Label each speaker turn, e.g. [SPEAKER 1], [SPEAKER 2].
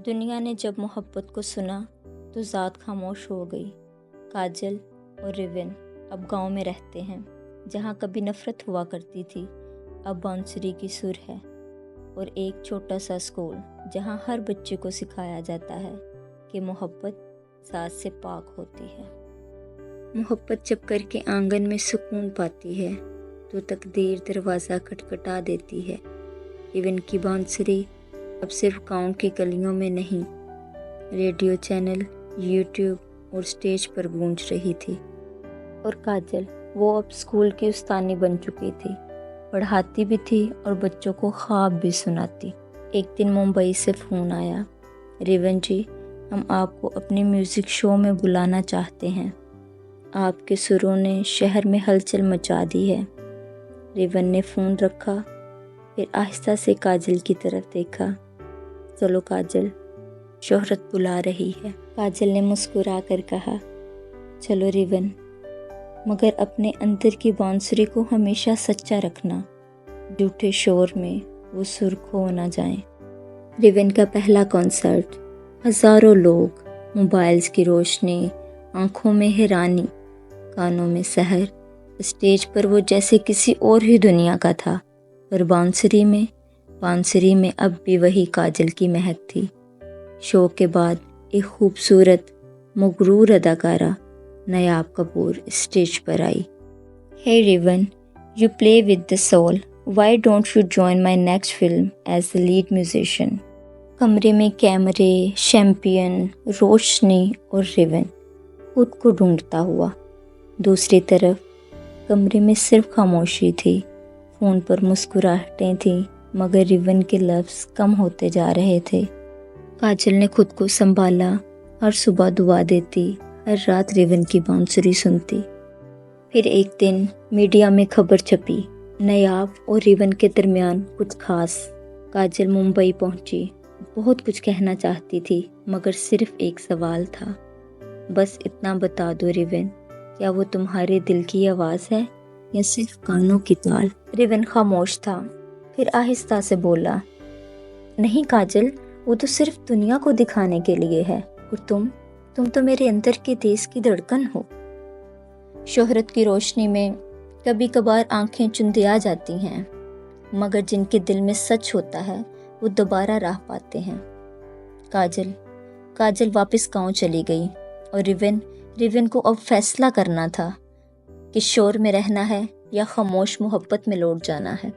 [SPEAKER 1] دنیا نے جب محبت کو سنا تو ذات خاموش ہو گئی۔ کاجل اور ریون اب گاؤں میں رہتے ہیں جہاں کبھی نفرت ہوا کرتی تھی، اب بانسری کی سر ہے، اور ایک چھوٹا سا اسکول جہاں ہر بچے کو سکھایا جاتا ہے کہ محبت ذات سے پاک ہوتی ہے۔ محبت جب کر کے آنگن میں سکون پاتی ہے تو تقدیر دروازہ کھٹکھٹا دیتی ہے۔ ریون کی بانسری اب صرف گاؤں کی گلیوں میں نہیں، ریڈیو چینل، یوٹیوب اور اسٹیج پر گونج رہی تھی۔ اور کاجل، وہ اب اسکول کی استانی بن چکی تھی، پڑھاتی بھی تھی اور بچوں کو خواب بھی سناتی۔ ایک دن ممبئی سے فون آیا، ریون جی، ہم آپ کو اپنے میوزک شو میں بلانا چاہتے ہیں، آپ کے سروں نے شہر میں ہلچل مچا دی ہے۔ ریون نے فون رکھا، پھر آہستہ سے کاجل کی طرف دیکھا۔ چلو کاجل، شہرت بلا رہی ہے۔ کاجل نے مسکرا کر کہا، چلو ریون، مگر اپنے اندر کی بانسری کو ہمیشہ سچا رکھنا، جھوٹے شور میں وہ سر کھو نہ جائیں۔ ریون کا پہلا کنسرٹ، ہزاروں لوگ، موبائلز کی روشنی، آنکھوں میں حیرانی، کانوں میں سحر۔ اسٹیج پر وہ جیسے کسی اور ہی دنیا کا تھا، اور بانسری میں اب بھی وہی کاجل کی مہک تھی۔ شو کے بعد ایک خوبصورت مغرور اداکارہ نیاب کپور اسٹیج پر آئی۔ Hey Raven, you play with the soul. Why don't you join my next film as the lead musician؟ کمرے میں کیمرے، شیمپئن، روشنی اور ریون خود کو ڈھونڈتا ہوا۔ دوسری طرف کمرے میں صرف خاموشی تھی، فون پر مسکراہٹیں تھیں، مگر ریون کے لفظ کم ہوتے جا رہے تھے۔ کاجل نے خود کو سنبھالا، ہر صبح دعا دیتی، ہر رات ریون کی بانسری سنتی۔ پھر ایک دن میڈیا میں خبر چھپی، نیاب اور ریون کے درمیان کچھ خاص۔ کاجل ممبئی پہنچی، بہت کچھ کہنا چاہتی تھی، مگر صرف ایک سوال تھا، بس اتنا بتا دو ریون، کیا وہ تمہارے دل کی آواز ہے یا صرف کانوں کی تال؟ ریون خاموش تھا، پھر آہستہ سے بولا، نہیں کاجل، وہ تو صرف دنیا کو دکھانے کے لیے ہے، اور تم تو میرے اندر کے تیز کی دھڑکن ہو۔ شہرت کی روشنی میں کبھی کبھار آنکھیں چندیا جاتی ہیں، مگر جن کے دل میں سچ ہوتا ہے وہ دوبارہ راہ پاتے ہیں۔ کاجل واپس گاؤں چلی گئی، اور ریون کو اب فیصلہ کرنا تھا کہ شور میں رہنا ہے یا خاموش محبت میں لوٹ جانا ہے۔